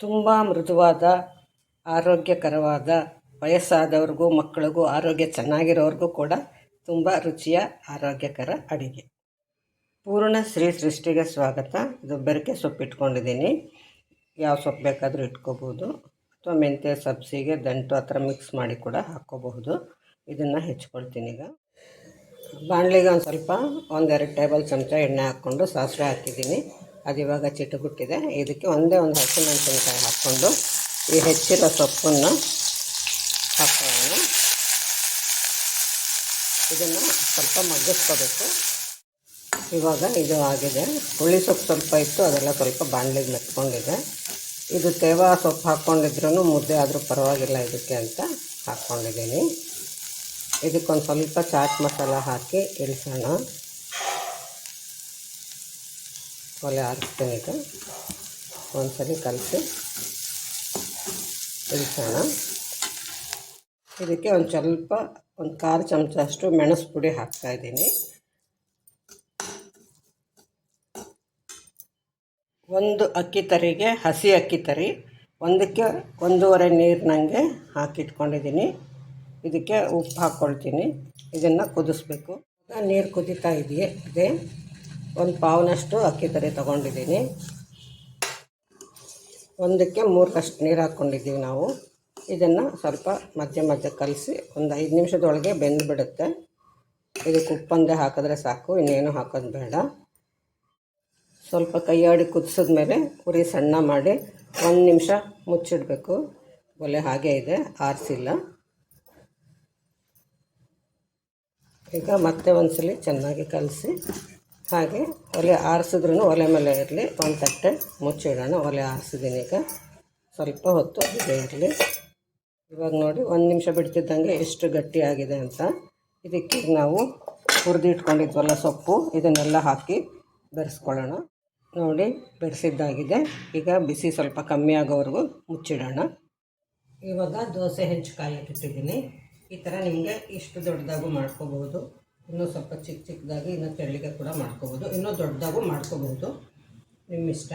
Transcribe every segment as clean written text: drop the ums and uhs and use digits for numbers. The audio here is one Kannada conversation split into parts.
ತುಂಬ ಮೃದುವಾದ ಆರೋಗ್ಯಕರವಾದ ವಯಸ್ಸಾದವ್ರಿಗೂ ಮಕ್ಕಳಿಗೂ ಆರೋಗ್ಯ ಚೆನ್ನಾಗಿರೋರ್ಗೂ ಕೂಡ ತುಂಬ ರುಚಿಯ ಆರೋಗ್ಯಕರ ಅಡುಗೆ. ಪೂರ್ಣ ಶ್ರೀ ಸೃಷ್ಟಿಗೆ ಸ್ವಾಗತ. ಇದು ಬೆರಕೆ ಸೊಪ್ಪು ಇಟ್ಕೊಂಡಿದ್ದೀನಿ. ಯಾವ ಸೊಪ್ಪು ಬೇಕಾದರೂ ಇಟ್ಕೋಬೋದು, ಅಥವಾ ಮೆಂತ್ಯ ಸಬ್ಸಿಗೆ ದಂಟು ಆ ಥರ ಮಿಕ್ಸ್ ಮಾಡಿ ಕೂಡ ಹಾಕ್ಕೋಬಹುದು. ಇದನ್ನು ಹೆಚ್ಕೊಳ್ತೀನಿ. ಈಗ ಬಾಣಲಿಗೆ ಒಂದು ಸ್ವಲ್ಪ 1-2 ಟೇಬಲ್ ಚಮಚ ಎಣ್ಣೆ ಹಾಕ್ಕೊಂಡು ಸಾಸಿವೆ ಹಾಕಿದ್ದೀನಿ. ಅದು ಇವಾಗ ಚಿಟಗುಟ್ಟಿದೆ. ಇದಕ್ಕೆ ಒಂದೇ ಒಂದು ಹಸಿಮೆಣಸಿನ್ಕಾಯಿ ಹಾಕ್ಕೊಂಡು ಈ ಹೆಚ್ಚಿರೋ ಸೊಪ್ಪನ್ನು ಹಾಕೋಣ. ಇದನ್ನು ಸ್ವಲ್ಪ ಮಗ್ಗಿಸ್ಕೋಬೇಕು. ಇವಾಗ ಇದು ಆಗಿದೆ. ಹುಳಿ ಸೊಪ್ಪು ಸ್ವಲ್ಪ ಇತ್ತು, ಅದೆಲ್ಲ ಸ್ವಲ್ಪ ಬಾಣಲಿಗೆ ಮೆತ್ಕೊಂಡಿದೆ. ಇದು ತೇವ ಸೊಪ್ಪು ಹಾಕ್ಕೊಂಡಿದ್ರೂ ಮುದ್ದೆ ಆದರೂ ಪರವಾಗಿಲ್ಲ ಇದಕ್ಕೆ ಅಂತ ಹಾಕ್ಕೊಂಡಿದ್ದೀನಿ. ಇದಕ್ಕೊಂದು ಸ್ವಲ್ಪ ಚಾಟ್ ಮಸಾಲ ಹಾಕಿ ಇಳಿಸೋಣ. ಒಲೆ ಆರಿಸ್ತೀನಿ. ಈಗ ಒಂದ್ಸರಿ ಕಲಸಿ ಇಳಿಸೋಣ. ಇದಕ್ಕೆ ಒಂದು ಸ್ವಲ್ಪ 1/4 ಚಮಚ ಅಷ್ಟು ಮೆಣಸು ಪುಡಿ ಹಾಕ್ತಾಯಿದ್ದೀನಿ. ಒಂದು ಅಕ್ಕಿ ತರಿಗೆ, ಹಸಿ ಅಕ್ಕಿ ತರಿ ಒಂದಕ್ಕೆ 1.5 ನೀರಿನಂಗೆ ಹಾಕಿಟ್ಕೊಂಡಿದ್ದೀನಿ. ಇದಕ್ಕೆ ಉಪ್ಪು ಹಾಕ್ಕೊಳ್ತೀನಿ. ಇದನ್ನು ಕುದಿಸ್ಬೇಕು. ನೀರು ಕುದೀತಾ ಇದೆ. ಒಂದು ಪಾವ್ನಷ್ಟು ಅಕ್ಕಿ ತರಿ ತೊಗೊಂಡಿದ್ದೀನಿ. ಒಂದಕ್ಕೆ 3 ನೀರು ಹಾಕ್ಕೊಂಡಿದ್ದೀವಿ ನಾವು. ಇದನ್ನು ಸ್ವಲ್ಪ ಮಧ್ಯೆ ಕಲಸಿ ಒಂದು 5 ನಿಮಿಷದೊಳಗೆ ಬೆಂದುಬಿಡುತ್ತೆ. ಇದಕ್ಕೆ ಉಪ್ಪೊಂದೇ ಹಾಕಿದ್ರೆ ಸಾಕು, ಇನ್ನೇನು ಹಾಕೋದು ಬೇಡ. ಸ್ವಲ್ಪ ಕೈಯಾಡಿ ಕುದಿಸಿದ್ಮೇಲೆ ಉರಿ ಸಣ್ಣ ಮಾಡಿ 1 ನಿಮಿಷ ಮುಚ್ಚಿಡಬೇಕು. ಒಲೆ ಹಾಗೇ ಇದೆ, ಆರಿಸಿಲ್ಲ. ಈಗ ಮತ್ತೆ ಒಂದ್ಸಲ ಚೆನ್ನಾಗಿ ಕಲಸಿ ಹಾಗೆ ಒಲೆ ಆರಿಸಿದ್ರೂ ಒಲೆ ಮೇಲೆ ಇರಲಿ, ಒಂದು ತಟ್ಟೆ ಮುಚ್ಚಿಡೋಣ. ಒಲೆ ಆರಿಸಿದ್ದೀನಿ. ಈಗ ಸ್ವಲ್ಪ ಹೊತ್ತು ಇದೇ ಇರಲಿ. ಇವಾಗ ನೋಡಿ 1 ನಿಮಿಷ ಬಿಡ್ತಿದ್ದಂಗೆ ಎಷ್ಟು ಗಟ್ಟಿಯಾಗಿದೆ ಅಂತ. ಇದಕ್ಕೆ ನಾವು ಹುರಿದಿಟ್ಕೊಂಡಿದ್ವಲ್ಲ ಸೊಪ್ಪು, ಇದನ್ನೆಲ್ಲ ಹಾಕಿ ಬೆರೆಸ್ಕೊಳ್ಳೋಣ. ನೋಡಿ ಬೆರೆಸಿದ್ದಾಗಿದೆ. ಈಗ ಬಿಸಿ ಸ್ವಲ್ಪ ಕಮ್ಮಿ ಆಗೋವರೆಗೂ ಮುಚ್ಚಿಡೋಣ. ಇವಾಗ ದೋಸೆ ಹೆಂಚುಕಾಯಿ ಇಟ್ಟಿದ್ದೀನಿ. ಈ ಥರ ನಿಮಗೆ ಇಷ್ಟು ದೊಡ್ಡದಾಗೂ ಮಾಡ್ಕೋಬಹುದು, ಇನ್ನೂ ಸ್ವಲ್ಪ ಚಿಕ್ಕದಾಗಿ ಇನ್ನೂ ತೆಳ್ಳಗೆ ಕೂಡ ಮಾಡ್ಕೋಬೋದು, ಇನ್ನೂ ದೊಡ್ಡದಾಗೂ ಮಾಡ್ಕೋಬಹುದು, ನಿಮ್ಮಿಷ್ಟ.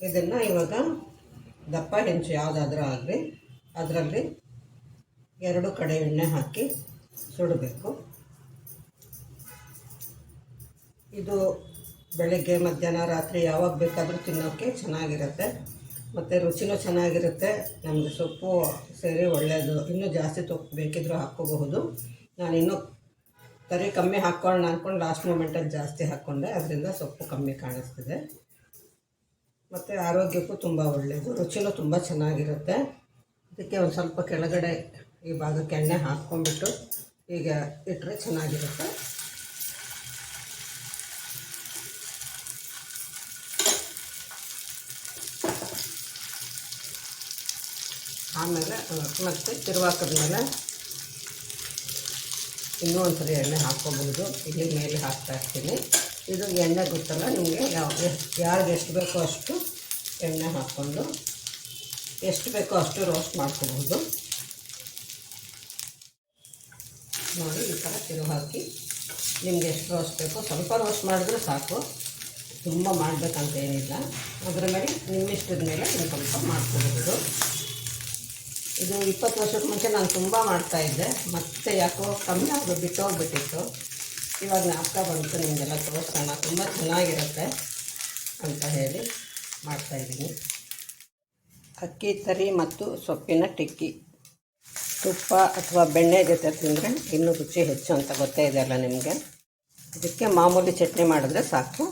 ಇದನ್ನು ಇವಾಗ ದಪ್ಪ ಹೆಂಚು ಯಾವುದಾದ್ರೂ ಆಗಲಿ ಅದರಲ್ಲಿ 2 ಕಡೆ ಎಣ್ಣೆ ಹಾಕಿ ಸುಡಬೇಕು. ಇದು ಬೆಳಗ್ಗೆ ಮಧ್ಯಾಹ್ನ ರಾತ್ರಿ ಯಾವಾಗ ಬೇಕಾದರೂ ತಿನ್ನೋಕ್ಕೆ ಚೆನ್ನಾಗಿರುತ್ತೆ, ಮತ್ತು ರುಚಿನೂ ಚೆನ್ನಾಗಿರುತ್ತೆ. ನಮಗೆ ಸೊಪ್ಪು ಸೇರಿ ಒಳ್ಳೆಯದು. ಇನ್ನೂ ಜಾಸ್ತಿ ಸೊಪ್ಪು ಬೇಕಿದ್ರೂ ಹಾಕ್ಕೋಬಹುದು. ನಾನು ಇನ್ನೂ ತರಿ ಕಮ್ಮಿ ಹಾಕ್ಕೊಳ್ಳೋಣ ಅಂದ್ಕೊಂಡು ಲಾಸ್ಟ್ ಮೂಮೆಂಟಲ್ಲಿ ಜಾಸ್ತಿ ಹಾಕ್ಕೊಂಡೆ, ಅದರಿಂದ ಸೊಪ್ಪು ಕಮ್ಮಿ ಕಾಣಿಸ್ತಿದೆ. ಮತ್ತು ಆರೋಗ್ಯಕ್ಕೂ ತುಂಬ ಒಳ್ಳೆಯದು, ರುಚಿನೂ ತುಂಬ ಚೆನ್ನಾಗಿರುತ್ತೆ. ಇದಕ್ಕೆ ಒಂದು ಸ್ವಲ್ಪ ಕೆಳಗಡೆ ಈ ಭಾಗಕ್ಕೆ ಎಣ್ಣೆ ಹಾಕ್ಕೊಂಡ್ಬಿಟ್ಟು ಈಗ ಇಟ್ಟರೆ ಚೆನ್ನಾಗಿರುತ್ತೆ. ಆಮೇಲೆ ಮತ್ತೆ ತಿರುವಾಕಿದ್ಮೇಲೆ ಇನ್ನೂ ಒಂದ್ಸರಿ ಎಣ್ಣೆ ಹಾಕ್ಕೋಬಹುದು. ಇಲ್ಲಿ ಮೇಲೆ ಹಾಕ್ತಾ ಇರ್ತೀನಿ. ಇದು ಎಣ್ಣೆ ಗೊತ್ತಲ್ಲ ನಿಮಗೆ, ಯಾರಿಗೆ ಎಷ್ಟು ಬೇಕೋ ಅಷ್ಟು ಎಣ್ಣೆ ಹಾಕ್ಕೊಂಡು ಎಷ್ಟು ಬೇಕೋ ಅಷ್ಟು ರೋಸ್ಟ್ ಮಾಡ್ಕೋಬಹುದು. ನೋಡಿ ಈ ಥರ ತಿರುವು ಹಾಕಿ ನಿಮಗೆ ಎಷ್ಟು ರೋಸ್ಟ್ ಬೇಕೋ ಸ್ವಲ್ಪ ರೋಸ್ಟ್ ಮಾಡಿದ್ರೆ ಸಾಕು, ತುಂಬ ಮಾಡಬೇಕಂತ ಏನಿಲ್ಲ. ಅದರ ಮೇಲೆ ನಿಮ್ಮಿಷ್ಟದ ಮೇಲೆ ನೀವು ಸ್ವಲ್ಪ ಮಾಡ್ಕೋಬಹುದು. ಇದು 20 ವರ್ಷದ ಮುಂಚೆ ನಾನು ತುಂಬ ಮಾಡ್ತಾಯಿದ್ದೆ, ಮತ್ತು ಯಾಕೋ ಕಮ್ಮಿ ಆಗೋದು ಬಿಟ್ಟೋಗ್ಬಿಟ್ಟಿತ್ತು. ಇವಾಗ ಜ್ಞಾಪಕ ಬಂತು ನಿಮಗೆಲ್ಲ ತೋರಿಸೋಣ, ತುಂಬ ಚೆನ್ನಾಗಿರುತ್ತೆ ಅಂತ ಹೇಳಿ ಮಾಡ್ತಾಯಿದ್ದೀನಿ. ಅಕ್ಕಿ ತರಿ ಮತ್ತು ಸೊಪ್ಪಿನ ಟಿಕ್ಕಿ ತುಪ್ಪ ಅಥವಾ ಬೆಣ್ಣೆ ಜೊತೆ ತಿಂದರೆ ಇನ್ನೂ ರುಚಿ ಹೆಚ್ಚು ಅಂತ ಗೊತ್ತೇ ಇದೆಯಲ್ಲ ನಿಮಗೆ. ಇದಕ್ಕೆ ಮಾಮೂಲಿ ಚಟ್ನಿ ಮಾಡಿದ್ರೆ ಸಾಕು.